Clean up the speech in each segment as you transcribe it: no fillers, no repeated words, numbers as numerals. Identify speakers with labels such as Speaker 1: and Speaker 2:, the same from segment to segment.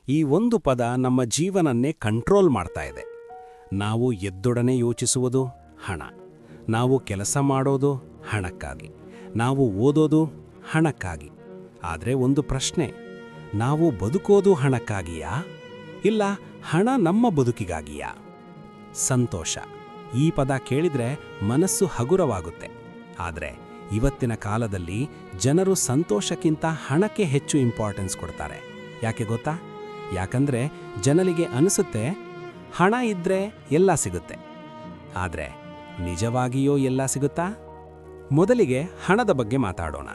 Speaker 1: ಈ ಒಂದು ಪದ ನಮ್ಮ ಜೀವನನ್ನೇ ಕಂಟ್ರೋಲ್ ಮಾಡ್ತಾ ಇದೆ. ನಾವು ಎದ್ದೊಡನೆ ಯೋಚಿಸುವುದು ಹಣ, ನಾವು ಕೆಲಸ ಮಾಡೋದು ಹಣಕ್ಕಾಗಿ, ನಾವು ಓದೋದು ಹಣಕ್ಕಾಗಿ. ಆದರೆ ಒಂದು ಪ್ರಶ್ನೆ, ನಾವು ಬದುಕೋದು ಹಣಕ್ಕಾಗಿಯಾ ಇಲ್ಲ ಹಣ ನಮ್ಮ ಬದುಕಿಗಾಗಿಯಾ? ಸಂತೋಷ, ಈ ಪದ ಕೇಳಿದ್ರೆ ಮನಸ್ಸು ಹಗುರವಾಗುತ್ತೆ. ಆದರೆ ಇವತ್ತಿನ ಕಾಲದಲ್ಲಿ ಜನರು ಸಂತೋಷಕ್ಕಿಂತ ಹಣಕ್ಕೆ ಹೆಚ್ಚು ಇಂಪಾರ್ಟೆನ್ಸ್ ಕೊಡ್ತಾರೆ. ಯಾಕೆ ಗೊತ್ತಾ? ಯಾಕಂದ್ರೆ ಜನರಿಗೆ ಅನಿಸುತ್ತೆ ಹಣ ಇದ್ರೆ ಎಲ್ಲ ಸಿಗುತ್ತೆ. ಆದರೆ ನಿಜವಾಗಿಯೋ ಎಲ್ಲ ಸಿಗುತ್ತಾ? ಮೊದಲಿಗೆ ಹಣದ ಬಗ್ಗೆ ಮಾತಾಡೋಣ.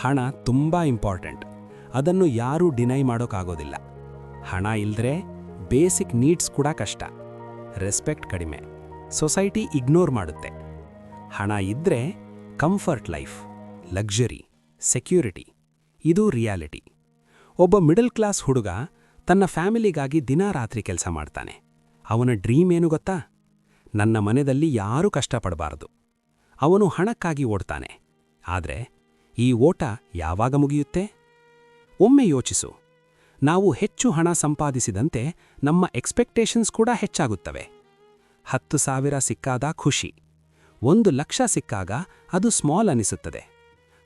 Speaker 1: ಹಣ ತುಂಬಾ ಇಂಪಾರ್ಟೆಂಟ್, ಅದನ್ನು ಯಾರೂ ಡಿನೈ ಮಾಡೋಕ್ಕಾಗೋದಿಲ್ಲ. ಹಣ ಇಲ್ದ್ರೆ ಬೇಸಿಕ್ ನೀಡ್ಸ್ ಕೂಡ ಕಷ್ಟ. ರೆಸ್ಪೆಕ್ಟ್ ಕಡಿಮೆ, ಸೊಸೈಟಿ ಇಗ್ನೋರ್ ಮಾಡುತ್ತೆ. ಹಣ ಇದ್ರೆ ಕಂಫರ್ಟ್ ಲೈಫ್, ಲಕ್ಸುರಿ, ಸೆಕ್ಯೂರಿಟಿ, ಇದು ರಿಯಾಲಿಟಿ. ಒಬ್ಬ ಮಿಡಲ್ ಕ್ಲಾಸ್ ಹುಡುಗ ತನ್ನ ಫ್ಯಾಮಿಲಿಗಾಗಿ ದಿನಾರಾತ್ರಿ ಕೆಲಸ ಮಾಡ್ತಾನೆ. ಅವನ ಡ್ರೀಮ್ ಏನು ಗೊತ್ತಾ? ನನ್ನ ಮನೆಯಲ್ಲಿ ಯಾರೂ ಕಷ್ಟಪಡಬಾರದು. ಅವನು ಹಣಕ್ಕಾಗಿ ಓಡ್ತಾನೆ. ಆದರೆ ಈ ಓಟ ಯಾವಾಗ ಮುಗಿಯುತ್ತೆ? ಒಮ್ಮೆ ಯೋಚಿಸು. ನಾವು ಹೆಚ್ಚು ಹಣ ಸಂಪಾದಿಸಿದಂತೆ ನಮ್ಮ ಎಕ್ಸ್ಪೆಕ್ಟೇಷನ್ಸ್ ಕೂಡ ಹೆಚ್ಚಾಗುತ್ತವೆ. 10,000 ಸಿಕ್ಕಾಗ ಖುಷಿ, 1,00,000 ಸಿಕ್ಕಾಗ ಅದು ಸ್ಮಾಲ್ ಅನಿಸುತ್ತದೆ,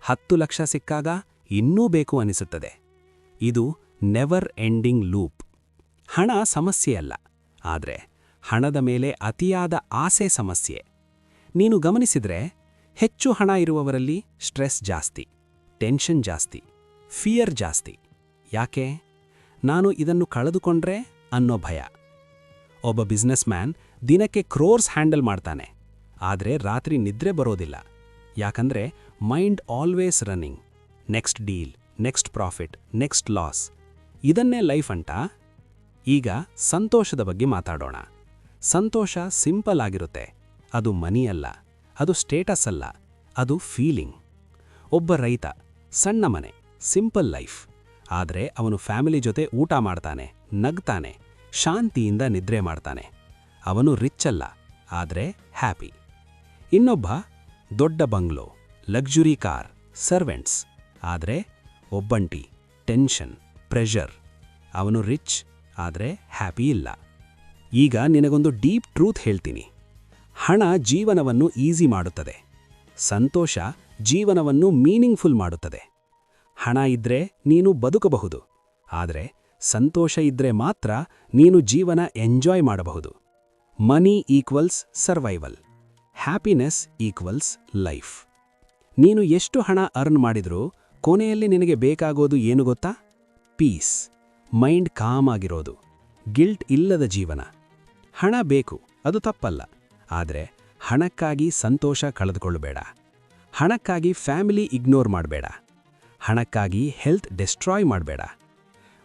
Speaker 1: 10,00,000 ಸಿಕ್ಕಾಗ ಇನ್ನೂ ಬೇಕು ಅನಿಸುತ್ತದೆ. ಇದು ನೆವರ್ ಎಂಡಿಂಗ್ ಲೂಪ್. ಹಣ ಸಮಸ್ಯೆಯಲ್ಲ, ಆದರೆ ಹಣದ ಮೇಲೆ ಅತಿಯಾದ ಆಸೆ ಸಮಸ್ಯೆ. ನೀನು ಗಮನಿಸಿದ್ರೆ ಹೆಚ್ಚು ಹಣ ಇರುವವರಲ್ಲಿ ಸ್ಟ್ರೆಸ್ ಜಾಸ್ತಿ, ಟೆನ್ಷನ್ ಜಾಸ್ತಿ, ಫಿಯರ್ ಜಾಸ್ತಿ. ಯಾಕೆ? ನಾನು ಇದನ್ನು ಕಳೆದುಕೊಂಡ್ರೆ ಅನ್ನೋ ಭಯ. ಒಬ್ಬ ಬಿಸ್ನೆಸ್ ಮ್ಯಾನ್ ದಿನಕ್ಕೆ ಕ್ರೋರ್ಸ್ ಹ್ಯಾಂಡಲ್ ಮಾಡ್ತಾನೆ, ಆದರೆ ರಾತ್ರಿ ನಿದ್ರೆ ಬರೋದಿಲ್ಲ. ಯಾಕಂದ್ರೆ mind always running. Next deal, next profit, next loss. ಇದನ್ನೇ ಲೈಫ್ ಅಂಟ. ಈಗ ಸಂತೋಷದ ಬಗ್ಗೆ ಮಾತಾಡೋಣ. ಸಂತೋಷ ಸಿಂಪಲ್ ಆಗಿರುತ್ತೆ. ಅದು ಮನಿ ಅಲ್ಲ, ಅದು ಸ್ಟೇಟಸ್ ಅಲ್ಲ, ಅದು ಫೀಲಿಂಗ್. ಒಬ್ಬ ರೈತ, ಸಣ್ಣ ಮನೆ, ಸಿಂಪಲ್ ಲೈಫ್. ಆದರೆ ಅವನು ಫ್ಯಾಮಿಲಿ ಜೊತೆ ಊಟ ಮಾಡ್ತಾನೆ, ನಗ್ತಾನೆ, ಶಾಂತಿಯಿಂದ ನಿದ್ರೆ ಮಾಡ್ತಾನೆ. ಅವನು ರಿಚ್ ಅಲ್ಲ, ಆದರೆ ಹ್ಯಾಪಿ. ಇನ್ನೊಬ್ಬ ದೊಡ್ಡ ಬಂಗ್ಲೋ, ಲಕ್ಸುರಿ ಕಾರ್, ಸರ್ವೆಂಟ್ಸ್, ಆದರೆ ಒಬ್ಬಂಟಿ, ಟೆನ್ಷನ್, ಪ್ರೆಷರ್. ಅವನು ರಿಚ್, ಆದರೆ ಹ್ಯಾಪಿ ಇಲ್ಲ. ಈಗ ನಿನಗೊಂದು ಡೀಪ್ ಟ್ರೂತ್ ಹೇಳ್ತೀನಿ. ಹಣ ಜೀವನವನ್ನು ಈಸಿ ಮಾಡುತ್ತದೆ, ಸಂತೋಷ ಜೀವನವನ್ನು ಮೀನಿಂಗ್ಫುಲ್ ಮಾಡುತ್ತದೆ. ಹಣ ಇದ್ರೆ ನೀನು ಬದುಕಬಹುದು, ಆದರೆ ಸಂತೋಷ ಇದ್ರೆ ಮಾತ್ರ ನೀನು ಜೀವನ ಎಂಜಾಯ್ ಮಾಡಬಹುದು. Money equals survival, happiness equals life. ನೀನು ಎಷ್ಟು ಹಣ ಅರ್ನ್ ಮಾಡಿದ್ರೂ ಕೊನೆಯಲ್ಲಿ ನಿನಗೆ ಬೇಕಾಗೋದು ಏನು ಗೊತ್ತಾ? ಪೀಸ್, ಮೈಂಡ್ ಕಾಮ್ ಆಗಿರೋದು, ಗಿಲ್ಟ್ ಇಲ್ಲದ ಜೀವನ. ಹಣ ಬೇಕು, ಅದು ತಪ್ಪಲ್ಲ. ಆದರೆ ಹಣಕ್ಕಾಗಿ ಸಂತೋಷ ಕಳೆದುಕೊಳ್ಳಬೇಡ. ಹಣಕ್ಕಾಗಿ ಫ್ಯಾಮಿಲಿ ಇಗ್ನೋರ್ ಮಾಡಬೇಡ. ಹಣಕ್ಕಾಗಿ ಹೆಲ್ತ್ ಡಿಸ್ಟ್ರಾಯ್ ಮಾಡಬೇಡ.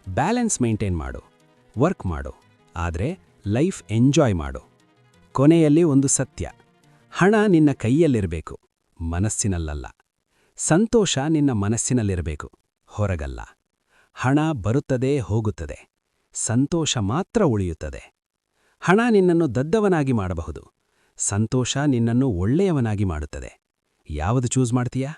Speaker 1: ಬ್ಯಾಲೆನ್ಸ್ ಮೇಂಟೈನ್ ಮಾಡು, ವರ್ಕ್ ಮಾಡು, ಆದರೆ ಲೈಫ್ ಎಂಜಾಯ್ ಮಾಡು. ಕೊನೆಯಲ್ಲಿ ಒಂದು ಸತ್ಯ, ಹಣ ನಿನ್ನ ಕೈಯಲ್ಲಿರಬೇಕು, ಮನಸ್ಸಿನಲ್ಲಲ್ಲ. ಸಂತೋಷ ನಿನ್ನ ಮನಸ್ಸಿನಲ್ಲಿರಬೇಕು, ಹೊರಗಲ್ಲ. ಹಣ ಬರುತ್ತದೆ ಹೋಗುತ್ತದೆ, ಸಂತೋಷ ಮಾತ್ರ ಉಳಿಯುತ್ತದೆ. ಹಣ ನಿನ್ನನ್ನು ದದ್ದವನಾಗಿ ಮಾಡಬಹುದು, ಸಂತೋಷ ನಿನ್ನನ್ನು ಒಳ್ಳೆಯವನಾಗಿ ಮಾಡುತ್ತದೆ. ಯಾವುದು ಚೂಸ್ ಮಾಡ್ತೀಯಾ?